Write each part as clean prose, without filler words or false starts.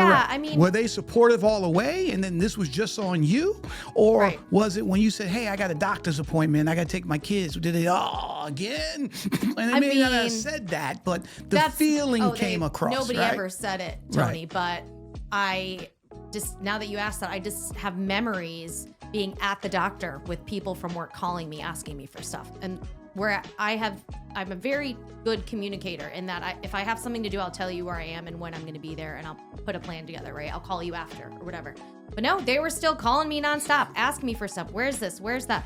correct? I mean, were they supportive all the way, and then this was just on you, or Right. was it when you said, "Hey, I got a doctor's appointment, I got to take my kids"? Did they again? And they may not have said that, but the feeling came across. Nobody right? ever said it, Tony. But I just, now that you asked that, I just have memories being at the doctor with people from work calling me, asking me for stuff, and where I'm a very good communicator in that if I have something to do, I'll tell you where I am and when I'm going to be there, and I'll put a plan together, right? I'll call you after or whatever. But no, they were still calling me nonstop, asking me for stuff. Where's this? Where's that?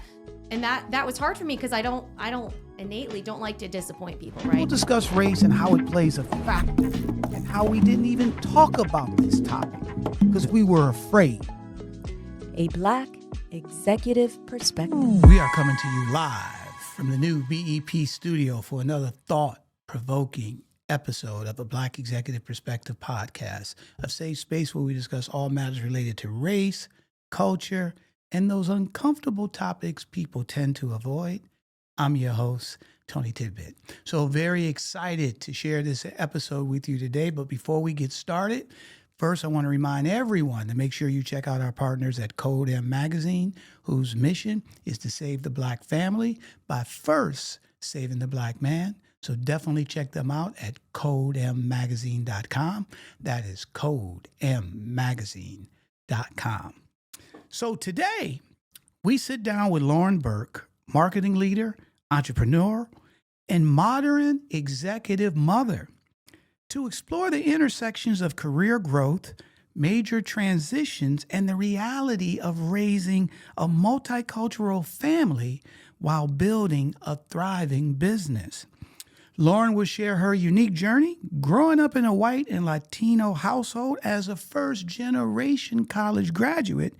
And that was hard for me because I don't innately don't like to disappoint people, right? We'll discuss race and how it plays a factor, and how we didn't even talk about this topic because we were afraid. A Black Executive Perspective. We are coming to you live from the new BEP studio for another thought-provoking episode of a Black Executive Perspective podcast, a safe space where we discuss all matters related to race, culture, and those uncomfortable topics people tend to avoid. I'm your host, Tony Tidbit. So very excited to share this episode with you today. But before we get started, first, I want to remind everyone to make sure you check out our partners at Code M Magazine, whose mission is to save the Black family by first saving the Black man. So definitely check them out at codemmagazine.com. That is codemmagazine.com. So today, we sit down with Lauren Burke, marketing leader, entrepreneur, and modern executive mother, to explore the intersections of career growth, major transitions, and the reality of raising a multicultural family while building a thriving business. Lauren will share her unique journey growing up in a white and Latino household as a first-generation college graduate,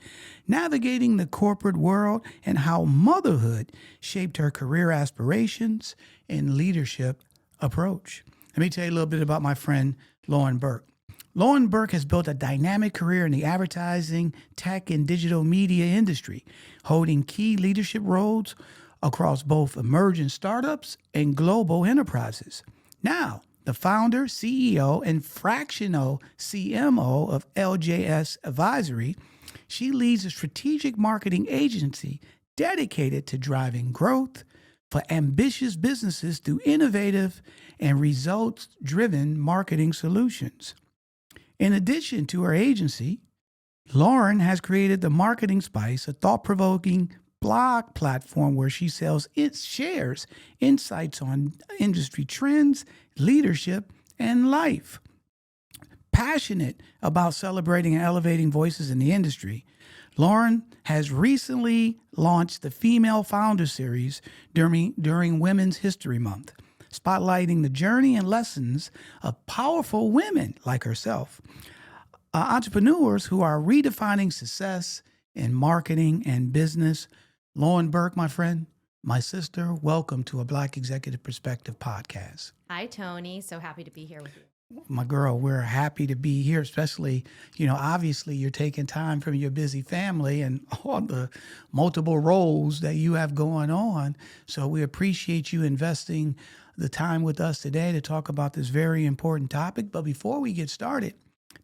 navigating the corporate world, and how motherhood shaped her career aspirations and leadership approach. Let me tell you a little bit about my friend, Lauren Burke. Lauren Burke has built a dynamic career in the advertising, tech, and digital media industry, holding key leadership roles across both emerging startups and global enterprises. Now, the founder, CEO, and fractional CMO of LJS Advisory, she leads a strategic marketing agency dedicated to driving growth for ambitious businesses through innovative and results-driven marketing solutions. In addition to her agency, Lauren has created the Marketing Spice, a thought-provoking blog platform where she shares insights on industry trends, leadership, and life. Passionate about celebrating and elevating voices in the industry, Lauren has recently launched the Female Founder Series during Women's History Month, spotlighting the journey and lessons of powerful women like herself, entrepreneurs who are redefining success in marketing and business. Lauren Burke, my friend, my sister, welcome to a Black Executive Perspective podcast. Hi, Tony. So happy to be here with you. My girl, we're happy to be here, especially, obviously you're taking time from your busy family and all the multiple roles that you have going on. So we appreciate you investing the time with us today to talk about this very important topic. But before we get started,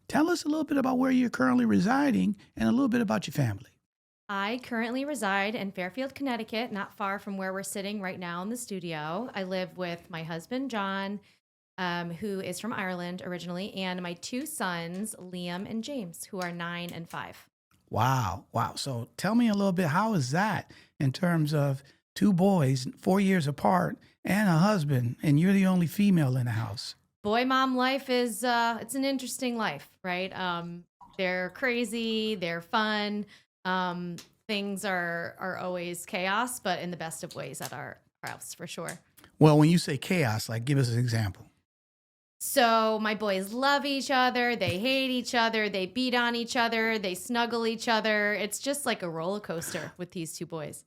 tell us a little bit about where you're currently residing and a little bit about your family. I currently reside in Fairfield, Connecticut, not far from where we're sitting right now in the studio. I live with my husband, John, who is from Ireland originally, and my two sons, Liam and James, who are 9 and 5. Wow. So tell me a little bit, how is that in terms of two boys, 4 years apart, and a husband, and you're the only female in the house? Boy mom life is, it's an interesting life, right? They're crazy, they're fun. Things are always chaos, but in the best of ways at our house, for sure. Well, when you say chaos, give us an example. So my boys love each other. They hate each other. They beat on each other. They snuggle each other. It's just like a roller coaster with these two boys.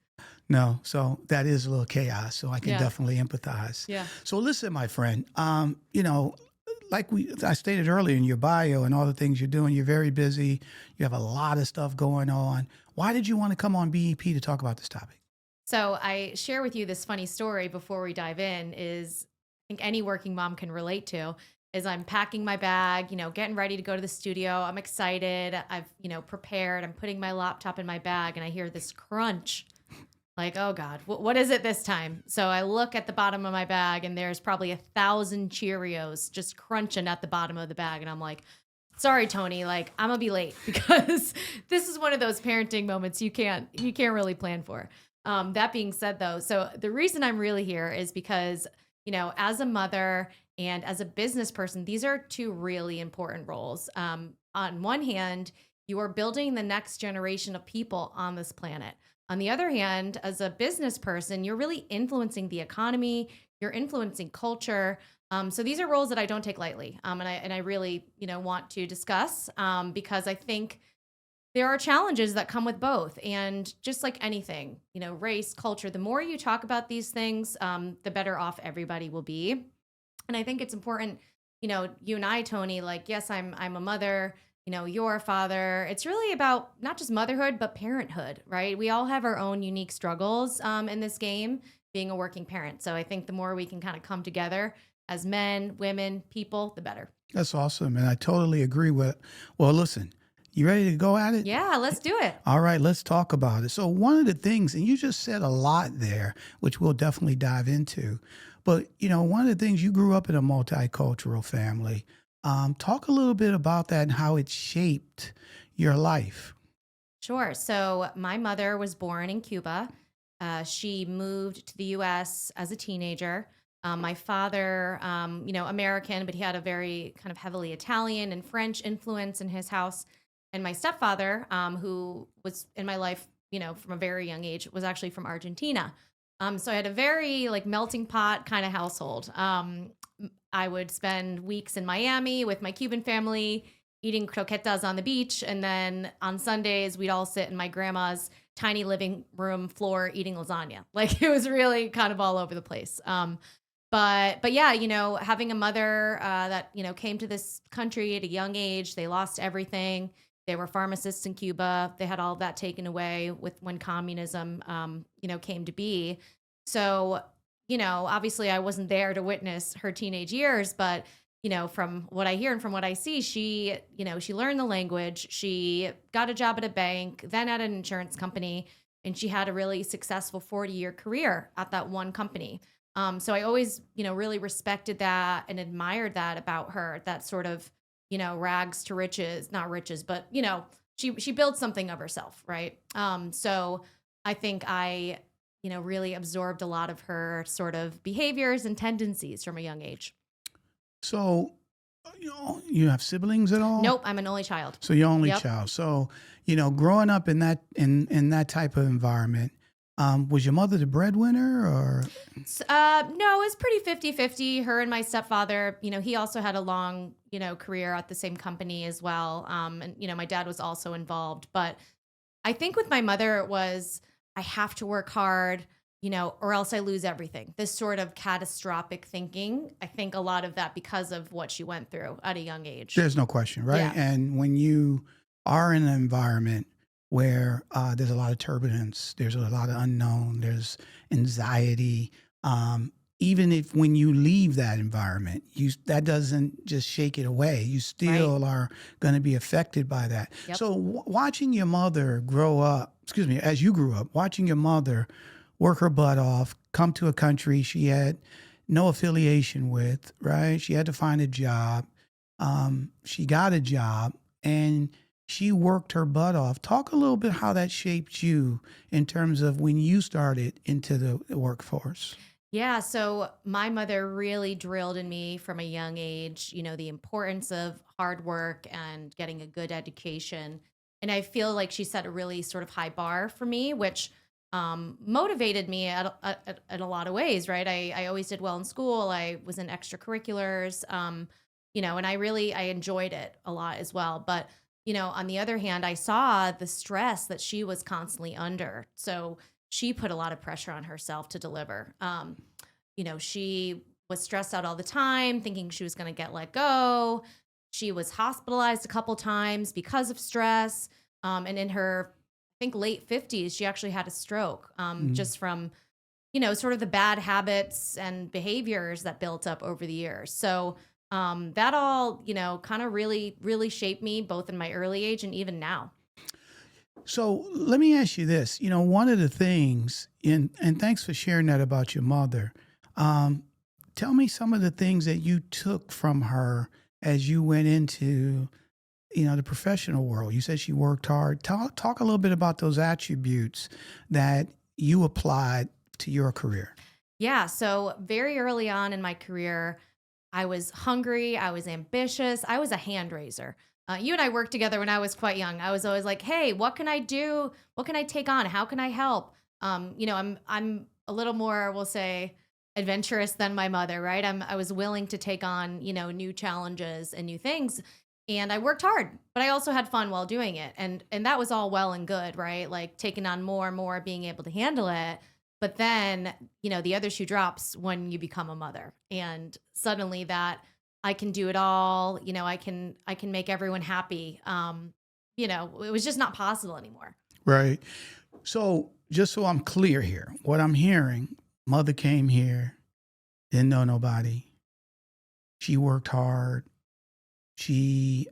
No, so that is a little chaos. So I can definitely empathize. Yeah. So listen, my friend, I stated earlier in your bio and all the things you're doing, you're very busy. You have a lot of stuff going on. Why did you want to come on BEP to talk about this topic? So I share with you this funny story before we dive in is I think any working mom can relate to. is I'm packing my bag, getting ready to go to the studio. I'm excited. I've, prepared. I'm putting my laptop in my bag and I hear this crunch. Like, oh God, what is it this time? So I look at the bottom of my bag and there's probably 1,000 Cheerios just crunching at the bottom of the bag. And I'm like, sorry, Tony, like I'm gonna be late because this is one of those parenting moments you can't really plan for. That being said though, so the reason I'm really here is because, as a mother and as a business person, these are two really important roles. On one hand, you are building the next generation of people on this planet. On the other hand, as a business person, you're really influencing the economy, you're influencing culture. So these are roles that I don't take lightly. And I really, want to discuss because I think there are challenges that come with both. And just like anything, race, culture, the more you talk about these things, the better off everybody will be. And I think it's important, you and I, Tony, like, yes, I'm a mother, you're a father. It's really about not just motherhood, but parenthood, right? We all have our own unique struggles in this game, being a working parent. So I think the more we can kind of come together as men, women, people, the better. That's awesome. And I totally agree with, well, listen, you ready to go at it? Yeah, let's do it. All right, let's talk about it. So one of the things, and you just said a lot there, which we'll definitely dive into, but, one of the things, you grew up in a multicultural family. Talk a little bit about that and how it shaped your life. Sure. So my mother was born in Cuba. She moved to the U.S. as a teenager. My father, American, but he had a very kind of heavily Italian and French influence in his house. And my stepfather, who was in my life, from a very young age, was actually from Argentina. So I had a very melting pot kind of household. I would spend weeks in Miami with my Cuban family eating croquetas on the beach. And then on Sundays, we'd all sit in my grandma's tiny living room floor eating lasagna. Like it was really kind of all over the place. But yeah, having a mother that, came to this country at a young age, they lost everything. They were pharmacists in Cuba. They had all of that taken away when communism, came to be. So, obviously I wasn't there to witness her teenage years, but, from what I hear and from what I see, she learned the language. She got a job at a bank, then at an insurance company, and she had a really successful 40-year career at that one company. So I always, really respected that and admired that about her, that sort of, rags to riches, not riches, but, she built something of herself. Right. So I think I, really absorbed a lot of her sort of behaviors and tendencies from a young age. So, you have siblings at all? Nope. I'm an only child. So you're only Yep. child. So, growing up in that type of environment, was your mother the breadwinner or? No, it was pretty 50-50. Her and my stepfather, he also had a long, career at the same company as well. And, my dad was also involved. But I think with my mother, it was, I have to work hard, or else I lose everything. This sort of catastrophic thinking. I think a lot of that because of what she went through at a young age. There's no question, right? Yeah. And when you are in an environment where there's a lot of turbulence, there's a lot of unknown, there's anxiety. Even if when you leave that environment, that doesn't just shake it away. You still are going to be affected by that. Yep. So watching your mother grow up, as you grew up, watching your mother work her butt off, come to a country she had no affiliation with, right? She had to find a job. She got a job and she worked her butt off. Talk a little bit how that shaped you in terms of when you started into the workforce. Yeah, so my mother really drilled in me from a young age, the importance of hard work and getting a good education. And I feel like she set a really sort of high bar for me, which motivated me in a lot of ways, right? I always did well in school. I was in extracurriculars, and I enjoyed it a lot as well. But, on the other hand, I saw the stress that she was constantly under. So she put a lot of pressure on herself to deliver. She was stressed out all the time, thinking she was going to get let go. She was hospitalized a couple times because of stress. And in her, I think, late 50s, she actually had a stroke just from, sort of the bad habits and behaviors that built up over the years. So, That all, kind of really, really shaped me both in my early age and even now. So let me ask you this. One of the things, and thanks for sharing that about your mother. Tell me some of the things that you took from her as you went into, the professional world. You said she worked hard. Talk a little bit about those attributes that you applied to your career. Yeah. So very early on in my career, I was hungry. I was ambitious. I was a hand raiser. You and I worked together when I was quite young. I was always like, "Hey, what can I do? What can I take on? How can I help?" I'm a little more, we'll say, adventurous than my mother, right? I was willing to take on, new challenges and new things, and I worked hard, but I also had fun while doing it, and that was all well and good, right? Like taking on more and more, being able to handle it. But then, the other shoe drops when you become a mother, and suddenly that I can do it all. I can make everyone happy. It was just not possible anymore. Right. So just so I'm clear here, what I'm hearing, mother came here, didn't know nobody. She worked hard. She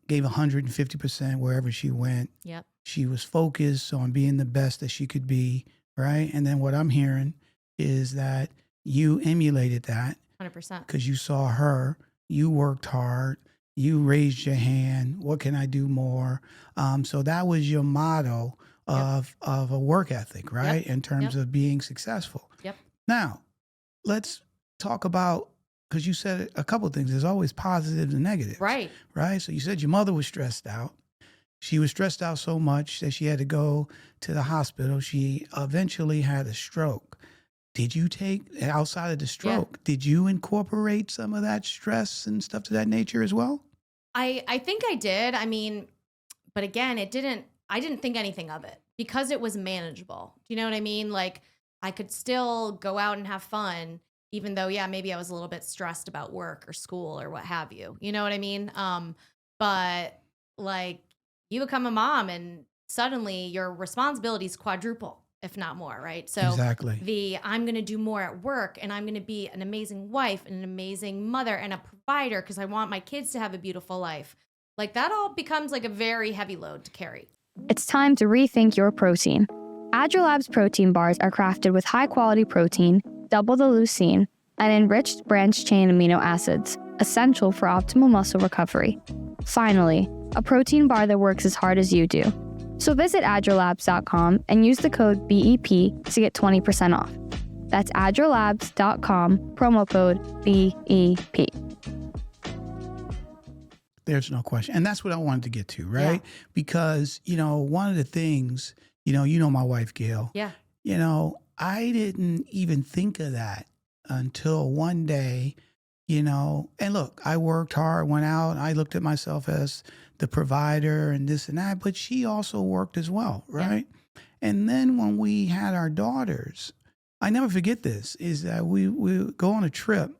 gave 150% wherever she went. Yep. She was focused on being the best that she could be, right? And then what I'm hearing is that you emulated that 100%. because you saw her, you worked hard, you raised your hand, what can I do more? So that was your motto of a work ethic, right? In terms of being successful. Yep. Now, let's talk about, because you said a couple of things, there's always positives and negatives. Right. Right? So you said your mother was stressed out. She was stressed out so much that she had to go to the hospital. She eventually had a stroke. Did you take, outside of the stroke, did you incorporate some of that stress and stuff to that nature as well? I think I did. I mean, but again, I didn't think anything of it because it was manageable. Do you know what I mean? Like I could still go out and have fun, even though, maybe I was a little bit stressed about work or school or what have you. You know what I mean? But like you become a mom and suddenly your responsibilities quadruple, if not more, right? So exactly. I'm going to do more at work and I'm going to be an amazing wife and an amazing mother and a provider because I want my kids to have a beautiful life. Like that all becomes like a very heavy load to carry. It's time to rethink your protein. AgileLab's protein bars are crafted with high-quality protein, double the leucine, and enriched branched-chain amino acids, essential for optimal muscle recovery. Finally, a protein bar that works as hard as you do. So visit agilelabs.com and use the code BEP to get 20% off. That's agilelabs.com, promo code BEP. There's no question. And that's what I wanted to get to, right? Yeah. Because, one of the things, my wife, Gail. Yeah. I didn't even think of that until one day, and look, I worked hard, went out, I looked at myself as the provider and this and that, but she also worked as well, right? Yeah. And then when we had our daughters, I never forget this, is that we would go on a trip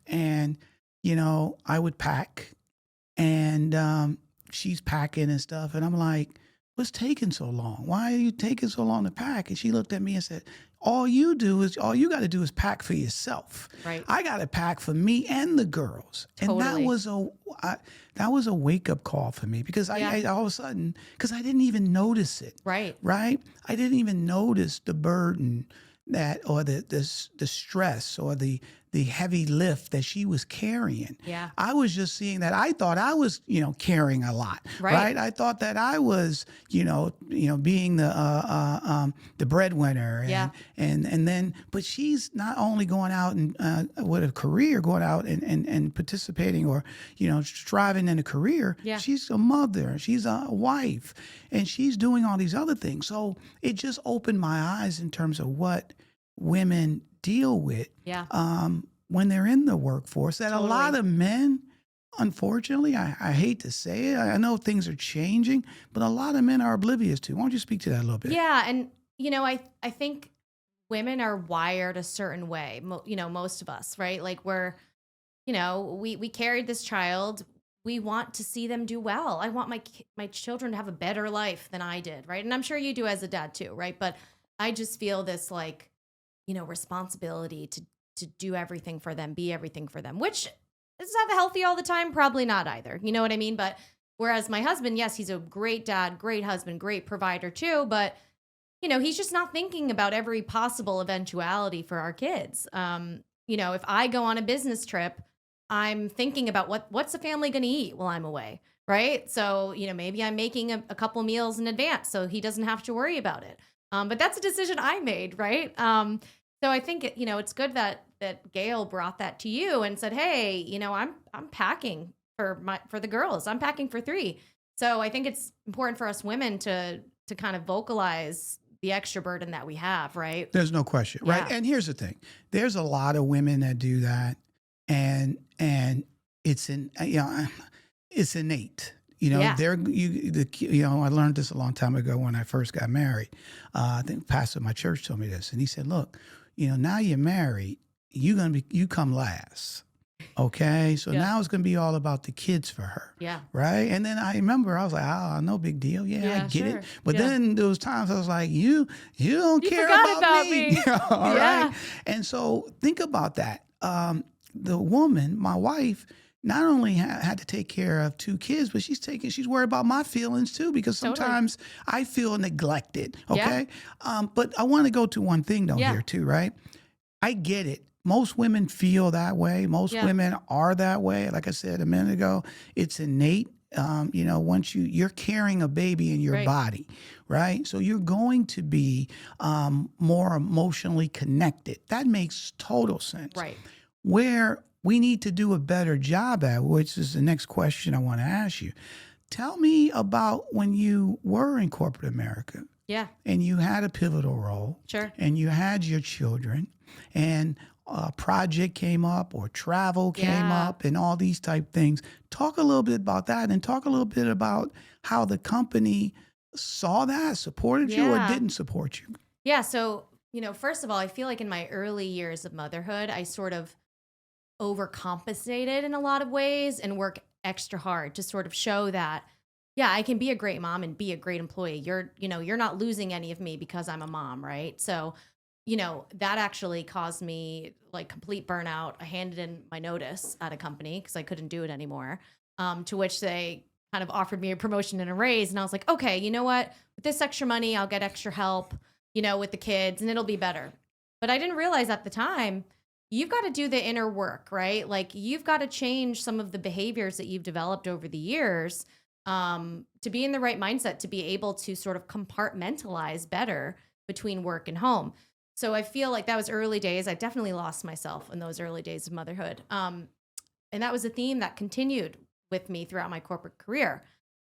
and, I would pack and she's packing and stuff. And I'm like, what's taking so long? Why are you taking so long to pack? And she looked at me and said, all you got to do is pack for yourself. Right. I got to pack for me and the girls. Totally. And that was a wake up call for me because I all of a sudden, because I didn't even notice it. Right. Right. I didn't even notice the burden or the stress or the heavy lift that she was carrying. Yeah. I was just seeing that. I thought I was, carrying a lot, right? I thought that I was, being the breadwinner, and then, but she's not only going out and with a career, going out and participating or, striving in a career. Yeah. She's a mother, she's a wife, and she's doing all these other things. So it just opened my eyes in terms of what women deal with when they're in the workforce, that a lot of men, unfortunately, I hate to say it, I know things are changing, but a lot of men are oblivious to. Why don't you speak to that a little bit? Yeah, and I think women are wired a certain way, most of us, right? Like we're, we carried this child, we want to see them do well. I want my children to have a better life than I did, right? And I'm sure you do as a dad too, right? But I just feel this like, responsibility to do everything for them, be everything for them, which Is that healthy all the time? Probably not either. You know what I mean? But whereas my husband, yes, he's a great dad, great husband, great provider too, but he's just not thinking about every possible eventuality for our kids. If I go on a business trip, I'm thinking about what's the family going to eat while I'm away, right? So, maybe I'm making a couple meals in advance so he doesn't have to worry about it. But that's a decision I made, right? So I think it's good that Gail brought that to you and said, "Hey, I'm packing for the girls. I'm packing for 3." So I think it's important for us women to kind of vocalize the extra burden that we have, right? There's no question, right? Yeah. And here's the thing: there's a lot of women that do that, and it's it's innate. Yeah. I learned this a long time ago when I first got married. I think the pastor of my church told me this, and he said, "Look, now you're married, you come last." Okay, so Yeah. now it's going to be all about the kids for her. Yeah. Right. And then I remember I was like, no big deal. Yeah, I get sure. it. But Yeah. then there was times I was like, you don't You care forgot about me. me. All Yeah. right. And so think about that. The woman, my wife, not only had to take care of 2 kids, but she's worried about my feelings too, because Totally. sometimes I feel neglected. Yeah. Okay. But I want to go to one thing though Yeah. here too, right? I get it. Most women feel that way. Most Yeah. women are that way. Like I said a minute ago, it's innate. Once you're carrying a baby in your Right. body, right? So you're going to be more emotionally connected. That makes total sense. Right. Where we need to do a better job at, which is the next question I want to ask you. Tell me about when you were in corporate America Yeah. and you had a pivotal role. Sure. And you had your children, and a project came up or travel came Yeah. up and all these type things. Talk a little bit about that, and talk a little bit about how the company saw that, supported you or Yeah. didn't support you. Yeah. So, first of all, I feel like in my early years of motherhood, I sort of overcompensated in a lot of ways and work extra hard to sort of show that, yeah, I can be a great mom and be a great employee. You're not losing any of me because I'm a mom, right? So, that actually caused me like complete burnout. I handed in my notice at a company because I couldn't do it anymore. To which they kind of offered me a promotion and a raise. And I was like, okay, you know what? With this extra money, I'll get extra help, with the kids, and it'll be better. But I didn't realize at the time, you've got to do the inner work, right? Like you've got to change some of the behaviors that you've developed over the years to be in the right mindset, to be able to sort of compartmentalize better between work and home. So I feel like that was early days. I definitely lost myself in those early days of motherhood. And that was a theme that continued with me throughout my corporate career.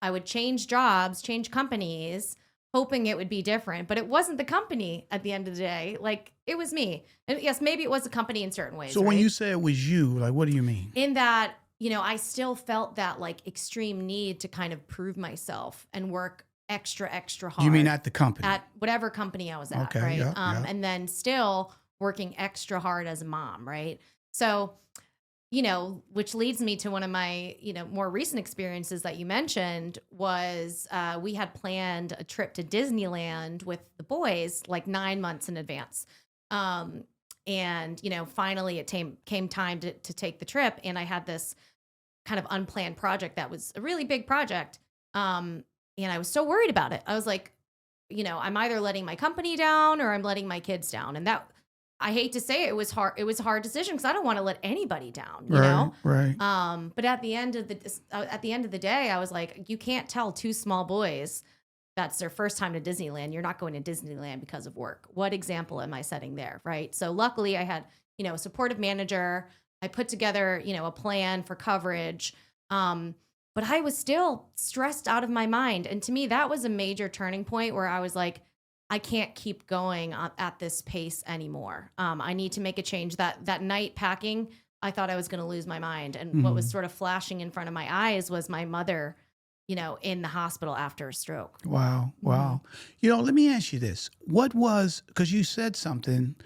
I would change jobs, change companies, hoping it would be different, but it wasn't the company at the end of the day. Like it was me. And yes, maybe it was a company in certain ways. So when right? you say it was you, like, what do you mean? In that, I still felt that like extreme need to kind of prove myself and work extra hard. You mean at the company? At whatever company I was at, Okay, right? yeah. And then still working extra hard as a mom, right? So, which leads me to one of my, more recent experiences that you mentioned was we had planned a trip to Disneyland with the boys like 9 months in advance. And, finally it came time to take the trip. And I had this kind of unplanned project that was a really big project. And I was so worried about it. I was like, I'm either letting my company down or I'm letting my kids down. And that, I hate to say it was hard. It was a hard decision because I don't want to let anybody down, you know? Right. But at the end of the day, I was like, you can't tell 2 small boys that's their first time to Disneyland. You're not going to Disneyland because of work. What example am I setting there? Right. So luckily I had, a supportive manager. I put together, a plan for coverage. But I was still stressed out of my mind. And to me, that was a major turning point where I was like, I can't keep going at this pace anymore. I need to make a change. That night packing, I thought I was going to lose my mind. And what was sort of flashing in front of my eyes was my mother, in the hospital after a stroke. Wow. Let me ask you this. Because you said something,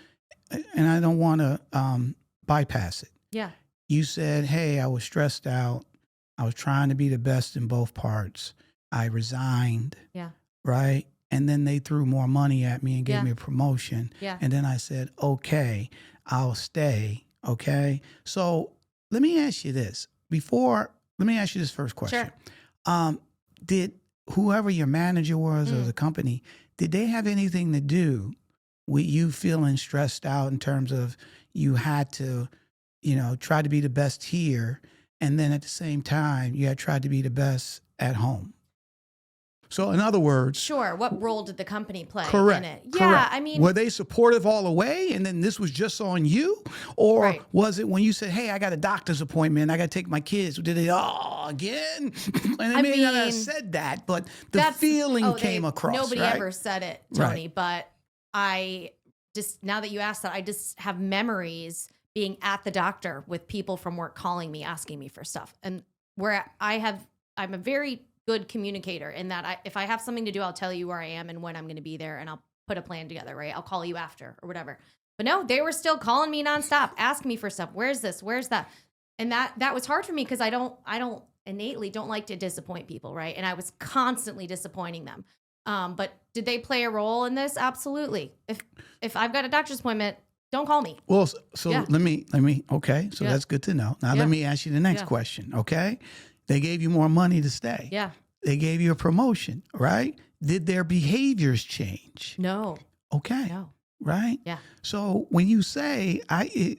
and I don't want to bypass it. Yeah. You said, hey, I was stressed out. I was trying to be the best in both parts. I resigned. Yeah. Right. And then they threw more money at me and gave Yeah. me a promotion. Yeah. And then I said, okay, I'll stay. Okay. So let me ask you this let me ask you this first question. Did whoever your manager was or the company, did they have anything to do with you feeling stressed out in terms of you had to, try to be the best here, and then at the same time you had tried to be the best at home? So in other words, Sure. What role did the company play correct, in it? correct. Yeah, I mean, were they supportive all the way, and then this was just on you, or Right. was it when you said, "Hey, I got a doctor's appointment, I got to take my kids"? Did they again? And they may not have mean, said that, but the feeling came across. Nobody right? ever said it, Tony, but I just, now that you asked that, I just have memories being at the doctor with people from work calling me, asking me for stuff. And where I'm a very good communicator in that if I have something to do, I'll tell you where I am and when I'm going to be there, and I'll put a plan together, right? I'll call you after or whatever. But no, they were still calling me nonstop, asking me for stuff. Where's this? Where's that? And that was hard for me because I don't innately don't like to disappoint people, right? And I was constantly disappointing them. But did they play a role in this? Absolutely. If I've got a doctor's appointment, don't call me. Well, so let me, okay. So Yeah. that's good to know. Now let me ask you the next question, okay? They gave you more money to stay. Yeah. They gave you a promotion, right? Did their behaviors change? No. Okay. No. Right? Yeah. So when you say, and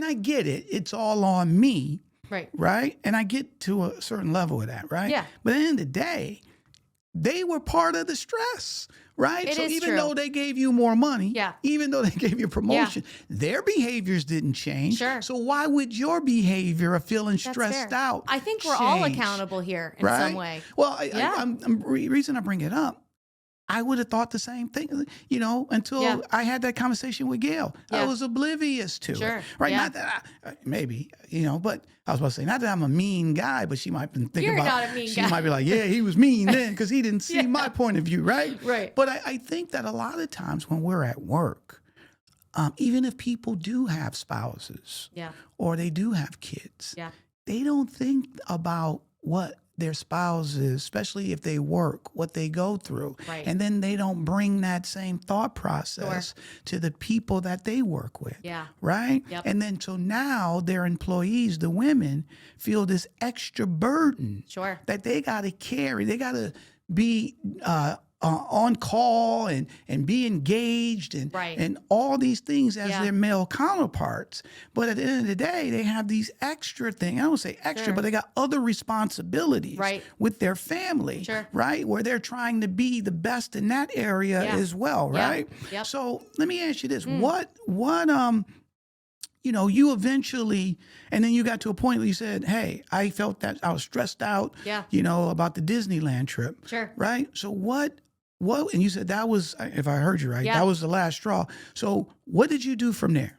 I get it, it's all on me, Right. right? And I get to a certain level of that, right? Yeah. But at the end of the day, they were part of the stress, right? It so is even true. though they gave you more money, Yeah. even though they gave you a promotion, their behaviors didn't change. Sure. So why would your behavior of feeling That's stressed fair. out I think we're all change? accountable here in Right? some way. Well, Yeah. reason I bring it up, I would have thought the same thing, until I had that conversation with Gail. I Yeah. was oblivious to Sure. it. Right? Yeah. Not that maybe, but I was about to say, not that I'm a mean guy, but she might have been thinking You're about, not a mean she guy. might be like, yeah, he was mean then because he didn't see my point of view, right? Right. But I think that a lot of times when we're at work, even if people do have spouses Yeah. or they do have kids, Yeah. they don't think about what their spouses, especially if they work, what they go through. Right. And then they don't bring that same thought process to the people that they work with. Yeah. Right? Yep. And then so now their employees, the women, feel this extra burden Sure. that they got to carry. They got to be on call and be engaged and Right. and all these things as Yeah. their male counterparts. But at the end of the day, they have these extra things. I don't say extra, Sure. but they got other responsibilities Right. with their family, Sure. right? Where they're trying to be the best in that area Yeah. as well, Yeah. right? Yep. So let me ask you this: what you eventually, and then you got to a point where you said, hey, I felt that I was stressed out, Yeah. about the Disneyland trip. Sure. Right? So what, and you said that was, if I heard you right, Yeah. that was the last straw. So what did you do from there?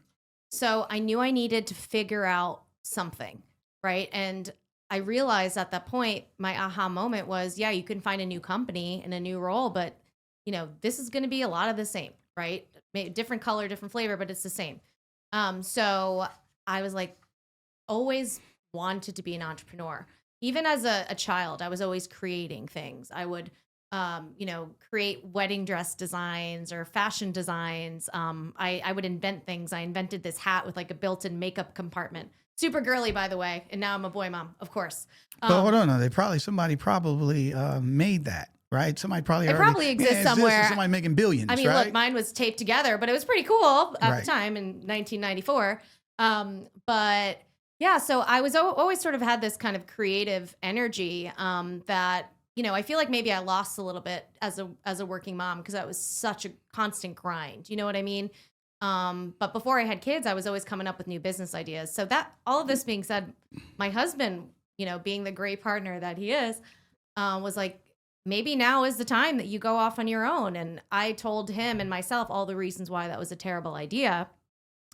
So I knew I needed to figure out something, right? And I realized at that point, my aha moment was, yeah, you can find a new company and a new role, but this is going to be a lot of the same, right? Maybe different color, different flavor, but it's the same. So I was like, always wanted to be an entrepreneur. Even as a child, I was always creating things. I would, create wedding dress designs or fashion designs. I would invent things. I invented this hat with like a built-in makeup compartment. Super girly, by the way. And now I'm a boy mom, of course. But hold on, somebody probably made that. Right? Somebody probably It already probably exists somewhere. Somebody making billions, I mean, right? look, mine was taped together, but it was pretty cool at Right. the time in 1994. But yeah, so I was always sort of had this kind of creative energy that, I feel like maybe I lost a little bit as a working mom because that was such a constant grind. You know what I mean? But before I had kids, I was always coming up with new business ideas. So that, all of this being said, my husband, being the great partner that he is, was like, maybe now is the time that you go off on your own. And I told him and myself all the reasons why that was a terrible idea.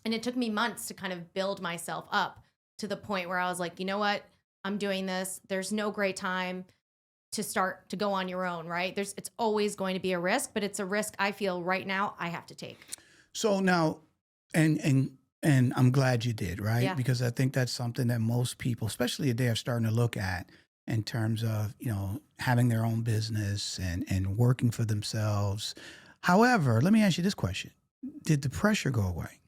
And it took me months to kind of build myself up to the point where I was like, you know what? I'm doing this. There's no great time to start to go on your own, right? It's always going to be a risk, but it's a risk I feel right now I have to take. So now, and I'm glad you did, right? Yeah. Because I think that's something that most people, especially today, are starting to look at in terms of, having their own business and working for themselves. However, let me ask you this question. Did the pressure go away?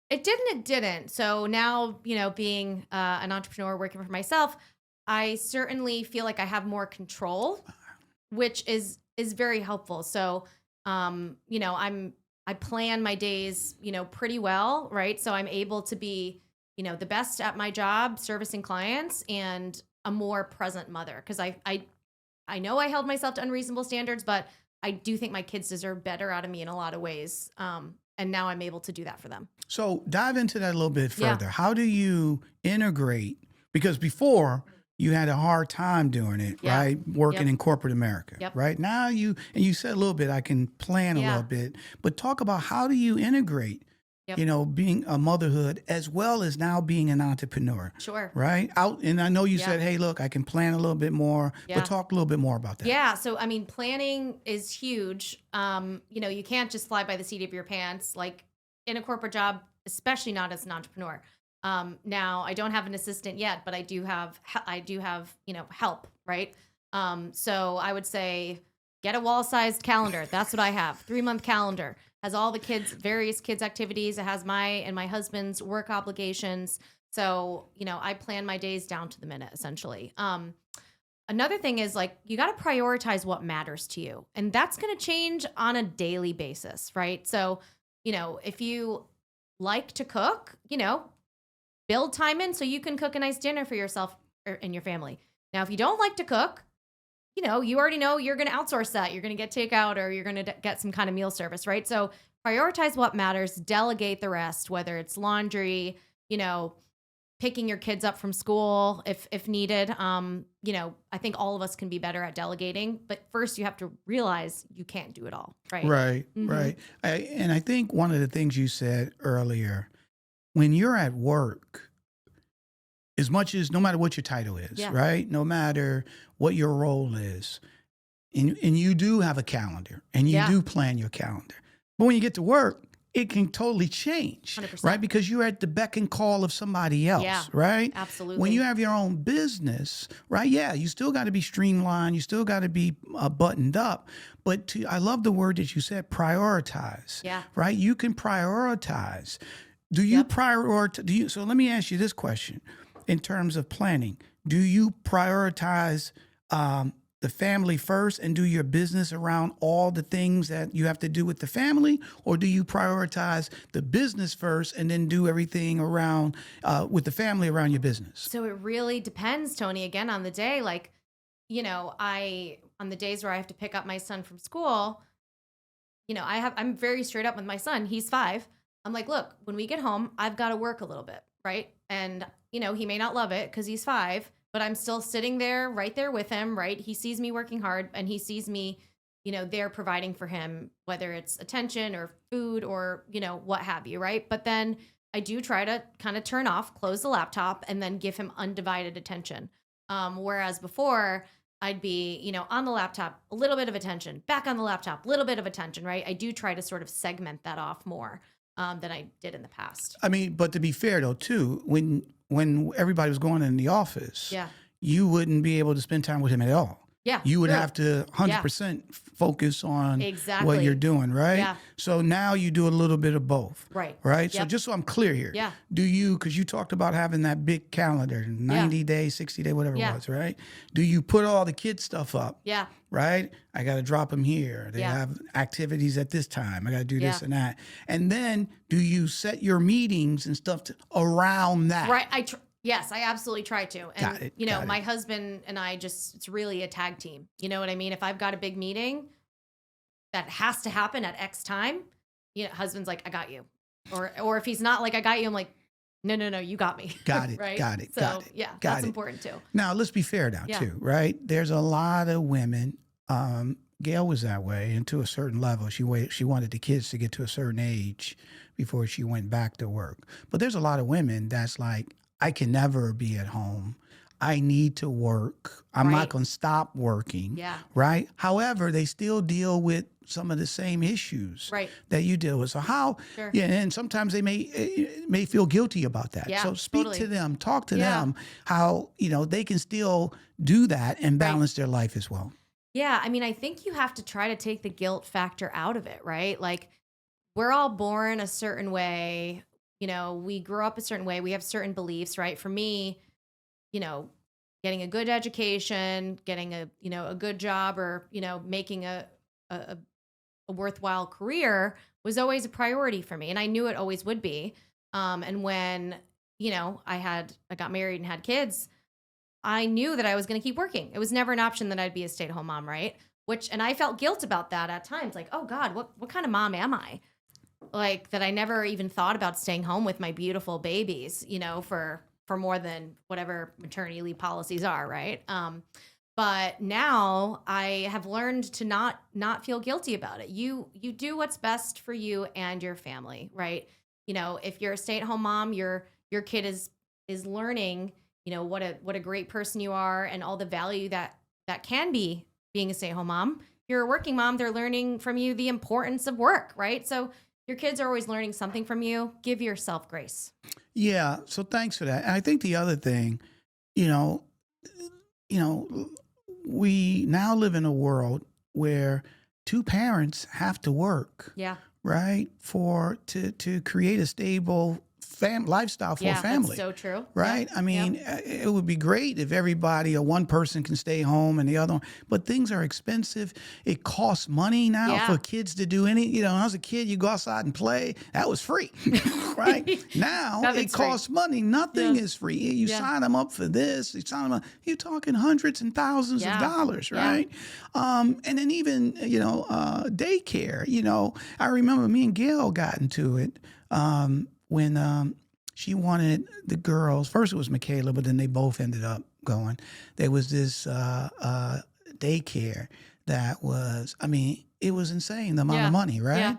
It didn't. So now, being an entrepreneur working for myself, I certainly feel like I have more control, which is very helpful. So, I plan my days, pretty well, right? So I'm able to be, the best at my job, servicing clients, and a more present mother. Because I know I held myself to unreasonable standards, but I do think my kids deserve better out of me in a lot of ways. And now I'm able to do that for them. So dive into that a little bit Yeah. further. How do you integrate? Because before you had a hard time doing it, Yeah. right? Working Yep. in corporate America, Yep. right? Now you said a little bit, I can plan a Yeah. little bit, but talk about how do you integrate, Yep. being a motherhood as well as now being an entrepreneur, Sure. right? And I know you Yeah. said, hey, look, I can plan a little bit more, Yeah. but talk a little bit more about that. Yeah. So, planning is huge. You can't just fly by the seat of your pants, like in a corporate job, especially not as an entrepreneur. Now I don't have an assistant yet, but I do have help. Right. So I would say get a wall-sized calendar. That's what I have. 3-month calendar has all the various kids activities. It has my and my husband's work obligations. So, I plan my days down to the minute, essentially. Another thing is you got to prioritize what matters to you. And that's going to change on a daily basis, right? So, if you like to cook, build time in so you can cook a nice dinner for yourself and your family. Now, if you don't like to cook, you already know you're going to outsource that. You're going to get takeout or you're going to get some kind of meal service, right? So prioritize what matters, delegate the rest, whether it's laundry, picking your kids up from school if needed. I think all of us can be better at delegating, but first you have to realize you can't do it all, right? Right, Mhm. right. And I think one of the things you said earlier, when you're at work, as much as no matter what your title is, Yeah. right? No matter what your role is, and you do have a calendar and you Yeah. do plan your calendar. But when you get to work, it can totally change, 100%. right? Because you're at the beck and call of somebody else, Yeah. right? Absolutely. When you have your own business, right? Yeah, you still got to be streamlined. You still got to be buttoned up. But I love the word that you said, prioritize. Yeah. Right? You can prioritize. Do you Yep. prioritize? So let me ask you this question: in terms of planning, do you prioritize the family first and do your business around all the things that you have to do with the family, or do you prioritize the business first and then do everything around with the family around your business? So it really depends, Tony, again, on the day. On the days where I have to pick up my son from school, I'm very straight up with my son. He's 5. I'm like, look, when we get home, I've got to work a little bit, right? And, he may not love it because he's 5, but I'm still sitting there right there with him, right? He sees me working hard and he sees me, there providing for him, whether it's attention or food or, what have you, right? But then I do try to kind of turn off, close the laptop, and then give him undivided attention. Whereas before I'd be, on the laptop, a little bit of attention, back on the laptop, a little bit of attention, right? I do try to sort of segment that off more than I did in the past. I mean, but to be fair though, too, when everybody was going in the office, Yeah. you wouldn't be able to spend time with him at all. Yeah. You would true. have to 100% focus on Exactly. what you're doing, right? Yeah. So now you do a little bit of both. Right. Right? So Yep. just so I'm clear here, Yeah. do you, because you talked about having that big calendar, 90 days, 60 days, whatever Yeah. it was, right? Do you put all the kids stuff up, Yeah. right? I got to drop them here. They Yeah. have activities at this time. I got to do this Yeah. and that. And then do you set your meetings and stuff around that? Right. Yes, I absolutely try to. And, Got it, got it. my husband and I it's really a tag team. You know what I mean? If I've got a big meeting that has to happen at X time, husband's like, I got you. Or if he's not like, I got you, I'm like, no, you got me. Got it, right? got it, So, got it, yeah, got that's it. important too. Now, let's be fair now, Yeah. too, right? There's a lot of women. Gail was that way, and to a certain level, she wanted the kids to get to a certain age before she went back to work. But there's a lot of women that's like, I can never be at home. I need to work. I'm Right. not going to stop working. Yeah. Right. However, they still deal with some of the same issues Right. that you deal with. So how? Sure. Yeah, and sometimes they may feel guilty about that. Yeah, so speak totally. to them, talk to Yeah. them, how they can still do that and balance their life as well. Yeah, I think you have to try to take the guilt factor out of it, right? Like we're all born a certain way. we grew up a certain way. We have certain beliefs, right? For me, getting a good education, getting a good job, or, making a worthwhile career was always a priority for me. And I knew it always would be. And when, I got married and had kids, I knew that I was going to keep working. It was never an option that I'd be a stay-at-home mom, right? And I felt guilt about that at times. Like, oh God, what kind of mom am I? Like, that I never even thought about staying home with my beautiful babies, for more than whatever maternity leave policies are, right? But now I have learned to not feel guilty about it. You do what's best for you and your family, right? If you're a stay-at-home mom, your kid is learning, what a great person you are and all the value that can be being a stay-at-home mom. You're a working mom, they're learning from you the importance of work, right? So your kids are always learning something from you. Give yourself grace. Yeah. So thanks for that. And I think the other thing, we now live in a world where two parents have to work. Yeah. Right? To create a stable lifestyle for a family. That's so true. Right? Yeah. I mean, it would be great if everybody or one person can stay home and the other one, but things are expensive. It costs money now for kids to do when I was a kid, you go outside and play. That was free, right? Now it costs money. Nothing is free. You sign them up for this, you sign them up. You're talking hundreds and thousands of dollars, right? And then even, daycare, I remember me and Gail got into it. When she wanted the girls, first it was Michaela, but then they both ended up going. There was this daycare that was, it was insane, the amount of money, right? Yeah.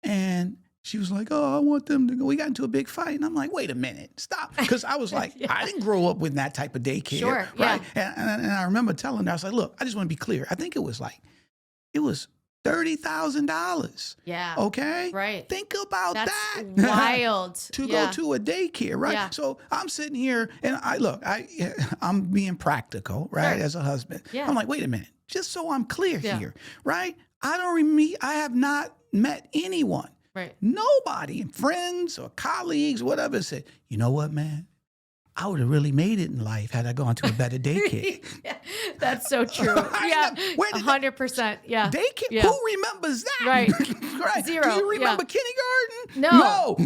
And she was like, oh, I want them to go. We got into a big fight. And I'm like, wait a minute, stop. Because I was like, I didn't grow up with that type of daycare. Sure, right? And I remember telling her, I was like, look, I just want to be clear. I think it was $30,000. Yeah. Okay. Right. Think about That's that. wild. To go to a daycare, right? Yeah. So I'm sitting here and I'm being practical, right? Sure. As a husband. Yeah. I'm like, wait a minute, just so I'm clear here, right? I have not met anyone, right? Nobody, friends or colleagues, whatever, said, you know what, man? I would have really made it in life had I gone to a better daycare. That's so true. Yeah, 100%. Yeah. Daycare? Yeah. Who remembers that? Right. Right. Zero. Do you remember kindergarten? No.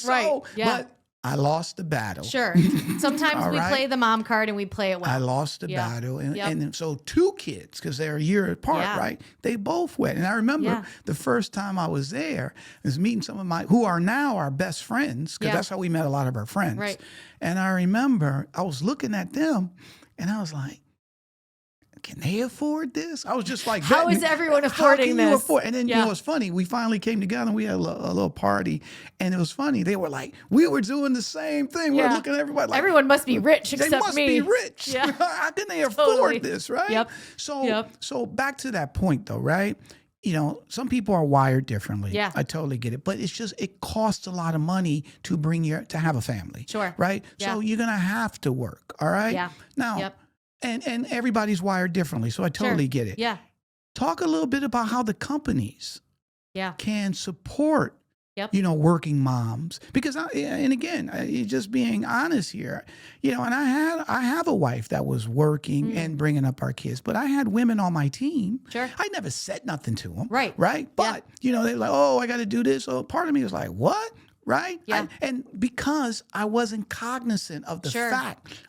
Right. But I lost the battle. Sure. Sometimes we play the mom card and we play it well. I lost the battle. And so two kids, because they're a year apart, right? They both went. And I remember the first time I was there, I was meeting some of who are now our best friends, because that's how we met a lot of our friends. Right. And I remember I was looking at them and I was like, can they afford this? I was just like, how is everyone affording this? You afford? And then you know, it's funny. We finally came together and we had a little party, and it was funny. They were like, we were doing the same thing. We were looking at everybody like, everyone must be rich except me. They must be rich. Yeah. How can they afford this, right? Yep. So back to that point though, right? Some people are wired differently. Yeah. I totally get it. But it's just, it costs a lot of money to to have a family. Sure. Right? Yeah. So you're going to have to work. All right? Yeah. Now, and everybody's wired differently. So I totally get it. Yeah. Talk a little bit about how the companies can support working moms, because just being honest here, and I have a wife that was working and bringing up our kids, but I had women on my team. Sure. I never said nothing to them. Right. But they're like, oh, I got to do this. So part of me was like, what? Right. Yeah. And because I wasn't cognizant of the fact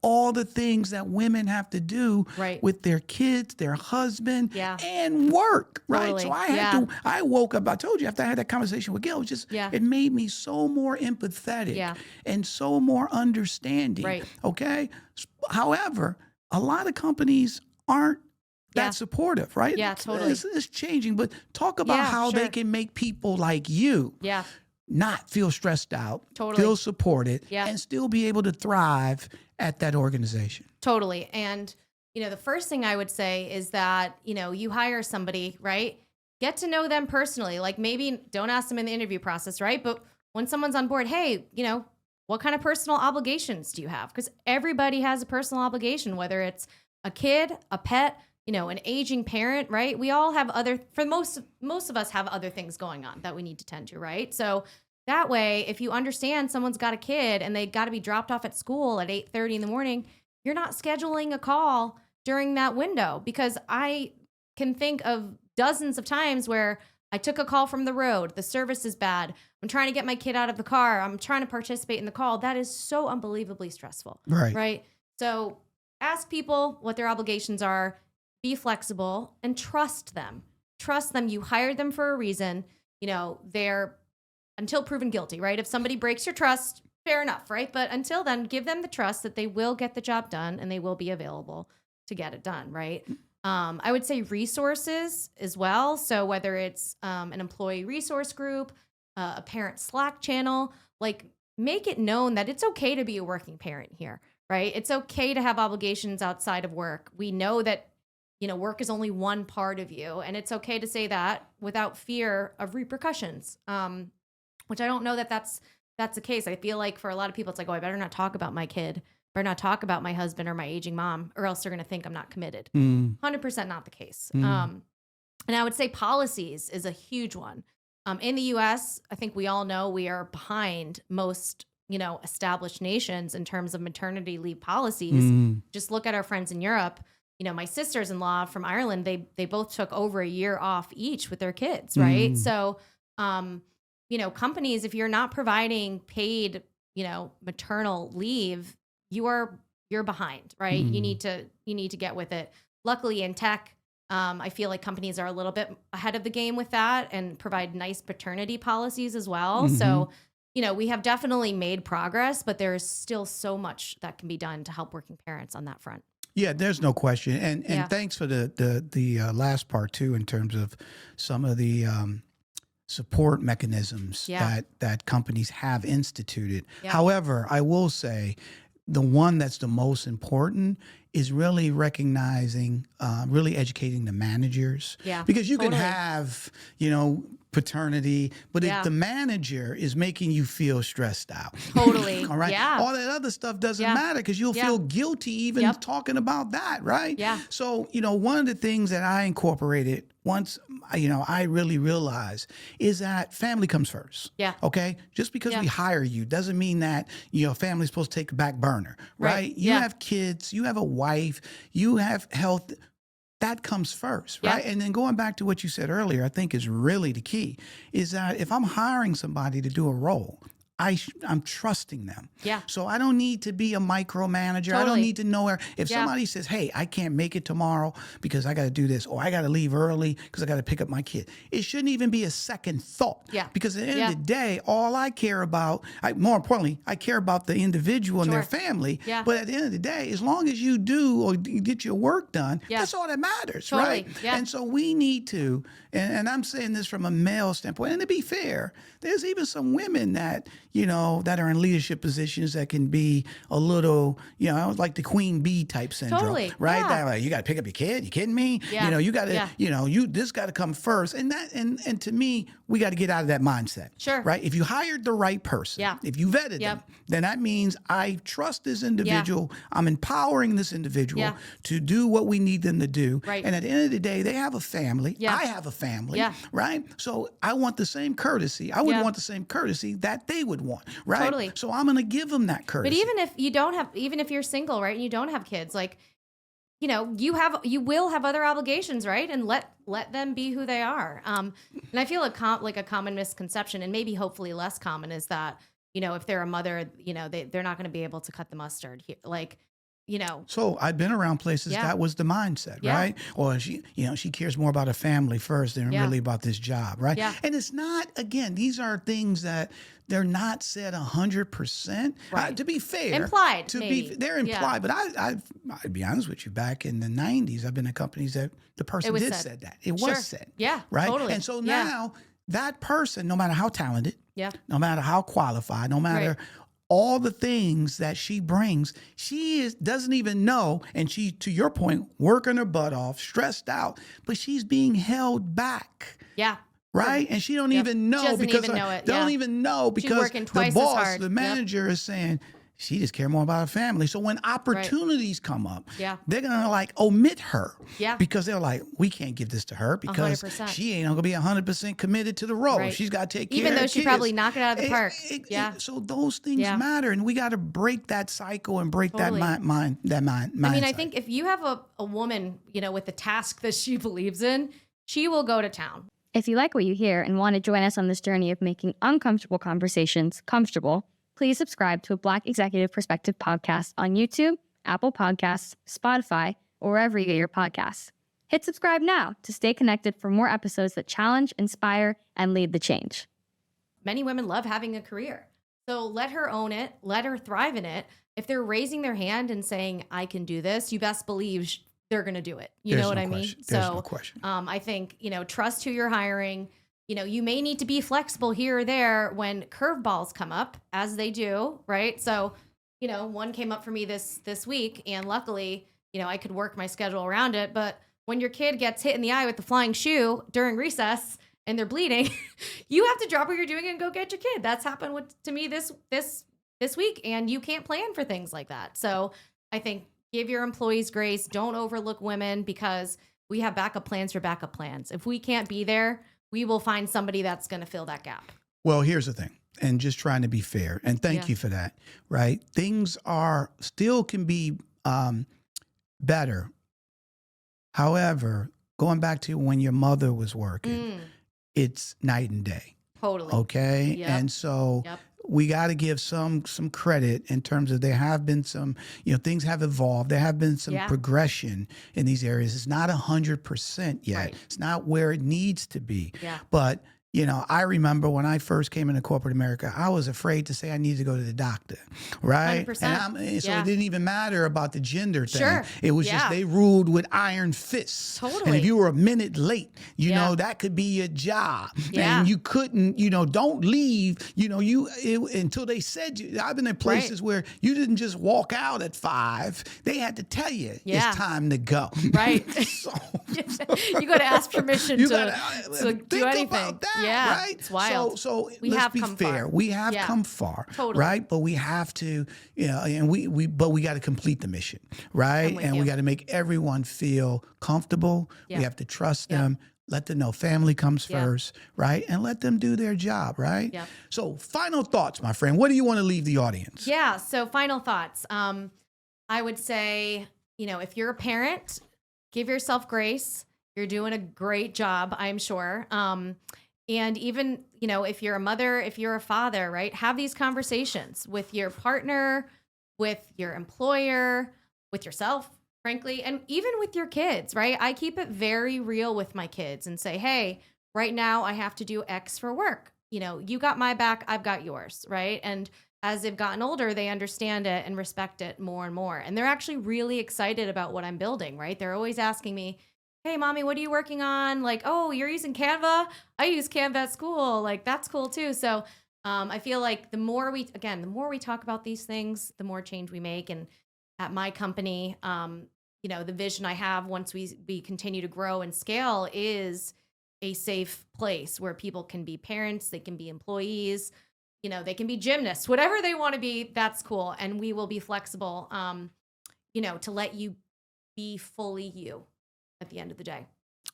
all the things that women have to do with their kids, their husband, and work, right? So I woke up, I told you, after I had that conversation with Gail, it made me so more empathetic and so more understanding, okay? However, a lot of companies aren't that supportive, right? Yeah, totally. It's changing, but talk about how they can make people like you not feel stressed out, feel supported, and still be able to thrive at that organization. Totally. And, the first thing I would say is that, you hire somebody, right? Get to know them personally. Like, maybe don't ask them in the interview process, right? But when someone's on board, hey, what kind of personal obligations do you have? Because everybody has a personal obligation, whether it's a kid, a pet, an aging parent, right? We all have most of us have other things going on that we need to tend to, right? So That way, if you understand someone's got a kid and they got to be dropped off at school at 8:30 in the morning, you're not scheduling a call during that window, because I can think of dozens of times where I took a call from the road. The service is bad. I'm trying to get my kid out of the car. I'm trying to participate in the call. That is so unbelievably stressful. Right. So ask people what their obligations are, be flexible, and trust them. Trust them. You hired them for a reason. They're until proven guilty, right? If somebody breaks your trust, fair enough, right? But until then, give them the trust that they will get the job done and they will be available to get it done, right? I would say resources as well. So whether it's an employee resource group, a parent Slack channel, like make it known that it's okay to be a working parent here, right? It's okay to have obligations outside of work. We know that, work is only one part of you, and it's okay to say that without fear of repercussions, which I don't know that that's the case. I feel like for a lot of people, it's like, oh, I better not talk about my kid, better not talk about my husband or my aging mom, or else they're going to think I'm not committed. 100% not the case. And I would say policies is a huge one. In the US, I think we all know we are behind most, established nations in terms of maternity leave policies. Just look at our friends in Europe. My sisters-in-law from Ireland, they both took over a year off each with their kids, right? So, companies, if you're not providing paid, maternal leave, you're behind, right? You need to get with it. Luckily in tech, I feel like companies are a little bit ahead of the game with that and provide nice paternity policies as well. So, we have definitely made progress, but there's still so much that can be done to help working parents on that front. Yeah, there's no question. And thanks for the last part too, in terms of some of the support mechanisms that companies have instituted. However, I will say the one that's the most important is really recognizing, really educating the managers. Because you can have, paternity, but if the manager is making you feel stressed out. Totally. All right. All that other stuff doesn't matter, because you'll feel guilty even talking about that. Right. So, one of the things that I incorporated once, I really realized is that family comes first. Okay. Just because we hire you doesn't mean that, family's supposed to take a back burner. Right. You have kids, you have a wife, you have health. That comes first, right? And then going back to what you said earlier, I think is really the key, is that if I'm hiring somebody to do a role, I'm trusting them. So I don't need to be a micromanager. I don't need to know her. If somebody says, hey, I can't make it tomorrow because I got to do this, or I got to leave early because I got to pick up my kid, it shouldn't even be a second thought. Because at the end of the day, all I care about, more importantly, I care about the individual and their family. But at the end of the day, as long as you do or you get your work done, that's all that matters, right? And so we need to, and I'm saying this from a male standpoint, and to be fair, there's even some women that, that are in leadership positions that can be a little, like the queen bee type syndrome, right? That, like, you got to pick up your kid. You kidding me? You got to, this got to come first. And that, and to me, we got to get out of that mindset. Right? If you hired the right person, if you vetted them, then that means I trust this individual. I'm empowering this individual to do what we need them to do. And at the end of the day, they have a family. I have a family. Right? So I want the same courtesy. I would want the same courtesy that they would want, right? So I'm going to give them that courtesy. But even if you're single, right, and you don't have kids, like, you will have other obligations, right? And let them be who they are. And I feel like a common misconception, and maybe hopefully less common, is that, if they're a mother, they're not going to be able to cut the mustard. So I've been around places that was the mindset, right? Or she cares more about her family first than really about this job, right? And it's not, again, these are things that they're not said 100%. To be fair, implied. They're implied. But I'd be honest with you. Back in the 90s, I've been in companies that the person said that. It was said. Right. Totally. And so now that person, no matter how talented, no matter how qualified, no matter all the things that she brings, doesn't even know, and she, to your point, working her butt off, stressed out, but she's being held back. Right? And she don't even know, because the boss, the manager is saying, she just care more about her family. So when opportunities come up, Yeah. they're gonna like omit her. Yeah. Because they're like, we can't give this to her because 100%. she ain't gonna be 100% committed to the role. Right. She's got to take care Even of though her she kids. probably knock it out of the park. Yeah. So those things Yeah. matter, and we got to break that cycle and break Totally. that mindset. I mean, I think if you have a woman, with the task that she believes in, she will go to town. If you like what you hear and want to join us on this journey of making uncomfortable conversations comfortable, please subscribe to a Black Executive Perspective podcast on YouTube, Apple Podcasts, Spotify, or wherever you get your podcasts. Hit subscribe now to stay connected for more episodes that challenge, inspire, and lead the change. Many women love having a career. So let her own it. Let her thrive in it. If they're raising their hand and saying, I can do this, you best believe they're going to do it. You know what I mean? There's no question. I think, trust who you're hiring. You may need to be flexible here or there when curveballs come up, as they do, right? So, one came up for me this week, and luckily, I could work my schedule around it. But when your kid gets hit in the eye with the flying shoe during recess and they're bleeding, you have to drop what you're doing and go get your kid. That's happened to me this week, and you can't plan for things like that. So I think give your employees grace. Don't overlook women, because we have backup plans for backup plans. If we can't be there, we will find somebody that's going to fill that gap. Well, here's the thing, and just trying to be fair, and thank you for that, right? Things still can be better. However, going back to when your mother was working, it's night and day. Totally. Okay? Yep. And so we got to give some credit in terms of there have been some, things have evolved. There have been some progression in these areas. It's not 100% yet. Right. It's not where it needs to be. Yeah. But I remember when I first came into corporate America, I was afraid to say I needed to go to the doctor, right? 100%. And so it didn't even matter about the gender thing. Sure. It was just they ruled with iron fists. Totally. And if you were a minute late, that could be your job. Yeah. And you couldn't, don't leave, until they said you. I've been in places where you didn't just walk out at 5. They had to tell you it's time to go. Right. So you got to ask permission to do anything. About that, yeah, right? it's wild. So we let's have be come fair. far. We have come far, Totally. right? But we have to, and we got to complete the mission, right? And we got to make everyone feel comfortable. Yeah. We have to trust them. Let them know family comes first, right? And let them do their job, right? Yeah. So final thoughts, my friend. What do you want to leave the audience? Yeah. So final thoughts. I would say, if you're a parent, give yourself grace. You're doing a great job, I'm sure. And even, if you're a mother, if you're a father, right, have these conversations with your partner, with your employer, with yourself, frankly, and even with your kids, right? I keep it very real with my kids and say, hey, right now I have to do X for work. You got my back, I've got yours, right? And as they've gotten older, they understand it and respect it more and more. And they're actually really excited about what I'm building, right? They're always asking me, hey, mommy, what are you working on? Like, oh, you're using Canva? I use Canva at school. Like, that's cool too. So I feel like the more we talk about these things, the more change we make. And at my company, the vision I have once we continue to grow and scale is a safe place where people can be parents, they can be employees, they can be gymnasts, whatever they want to be, that's cool. And we will be flexible, to let you be fully you at the end of the day.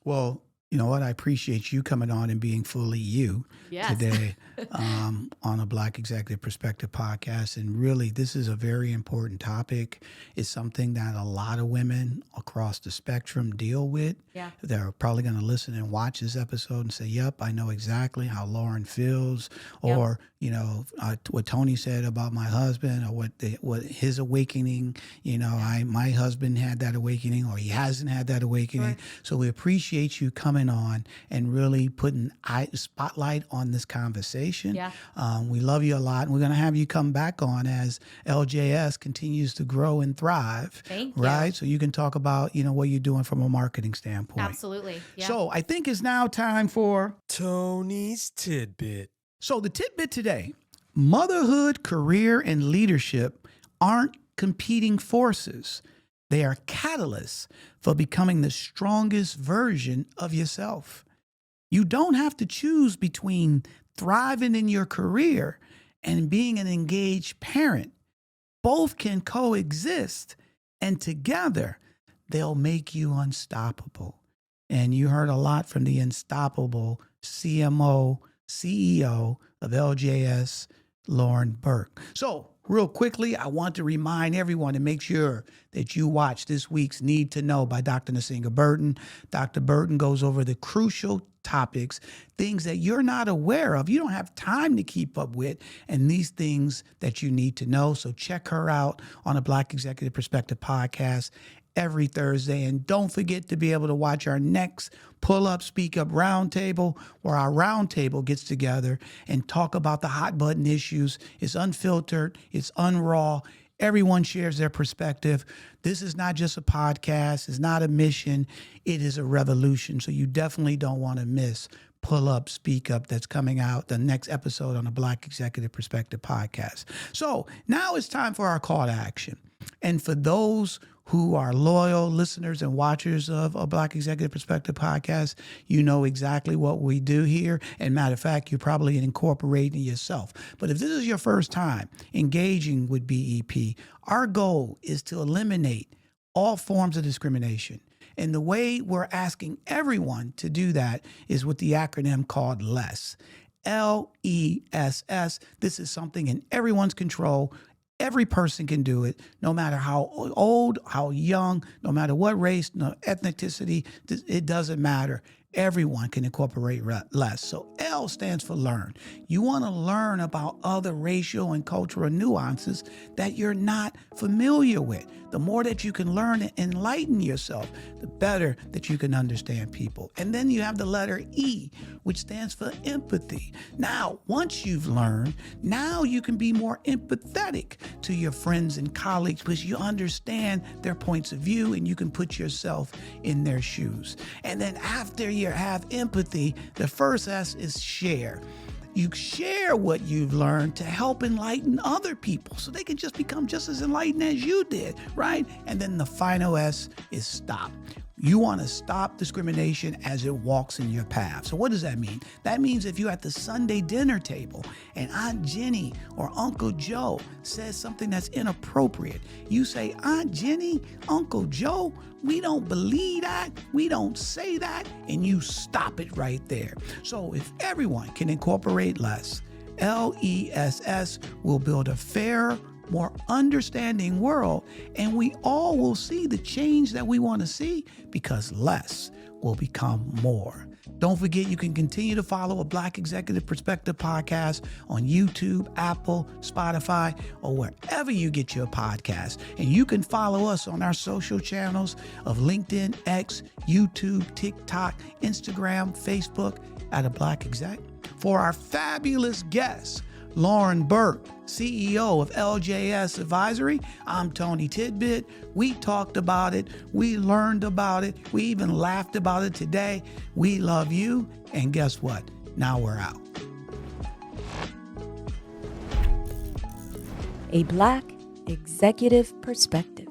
Well, you know what? I appreciate you coming on and being fully you today on a Black Executive Perspective podcast. And really, this is a very important topic. It's something that a lot of women across the spectrum deal with. Yeah. They're probably going to listen and watch this episode and say, yep, I know exactly how Lauren feels. Or, what Tony said about my husband, or what his awakening, my husband had that awakening, or he hasn't had that awakening. Sure. So we appreciate you coming on and really putting spotlight on this conversation. Yeah. We love you a lot, and we're going to have you come back on as LJS continues to grow and thrive. Thank you. Right? So you can talk about, what you're doing from a marketing standpoint. Absolutely. Yeah. So I think it's now time for Tony's Tidbit. So the tidbit today: motherhood, career, and leadership aren't competing forces. They are catalysts for becoming the strongest version of yourself. You don't have to choose between thriving in your career and being an engaged parent. both can coexist, and together they'll make you unstoppable. And you heard a lot from the unstoppable CMO, CEO of LJS, Lauren Burke. So real quickly, I want to remind everyone to make sure that you watch this week's Need to Know by Dr. Nasinga Burton. Dr. Burton goes over the crucial topics, things that you're not aware of, you don't have time to keep up with, and these things that you need to know. So check her out on a Black Executive Perspective podcast every Thursday. And don't forget to be able to watch our next Pull Up, Speak Up Roundtable, where our roundtable gets together and talk about the hot button issues. It's unfiltered, it's unraw. Everyone shares their perspective. This is not just a podcast. It's not a mission. It is a revolution. So you definitely don't want to miss Pull Up, Speak Up that's coming out, the next episode on the Black Executive Perspective podcast. So now it's time for our call to action. And for those who are loyal listeners and watchers of a Black Executive Perspective podcast, you know exactly what we do here. And matter of fact, you're probably incorporating yourself. But if this is your first time engaging with BEP, our goal is to eliminate all forms of discrimination. And the way we're asking everyone to do that is with the acronym called LESS. LESS. This is something in everyone's control. Every person can do it, no matter how old, how young, no matter what race, no ethnicity, it doesn't matter. Everyone can incorporate less. So L stands for learn. You want to learn about other racial and cultural nuances that you're not familiar with. The more that you can learn and enlighten yourself, the better that you can understand people. And then you have the letter E, which stands for empathy. Now, once you've learned, now you can be more empathetic to your friends and colleagues because you understand their points of view and you can put yourself in their shoes. And then after you have empathy, the first S is share. You share what you've learned to help enlighten other people so they can just become just as enlightened as you did, right? And then the final S is stop. You want to stop discrimination as it walks in your path. So what does that mean? That means if you're at the Sunday dinner table and Aunt Jenny or Uncle Joe says something that's inappropriate, you say, Aunt Jenny, Uncle Joe, we don't believe that, we don't say that, and you stop it right there. So if everyone can incorporate less, LESS will build a fairer, more understanding world, and we all will see the change that we want to see because less will become more. Don't forget, you can continue to follow a Black Executive Perspective podcast on YouTube, Apple, Spotify, or wherever you get your podcast. And you can follow us on our social channels of LinkedIn, X, YouTube, TikTok, Instagram, Facebook at a Black Exec. For our fabulous guests, Lauren Burke, CEO of LJS Advisory. I'm Tony Tidbit. We talked about it. We learned about it. We even laughed about it today. We love you. And guess what? Now we're out. A Black Executive Perspective.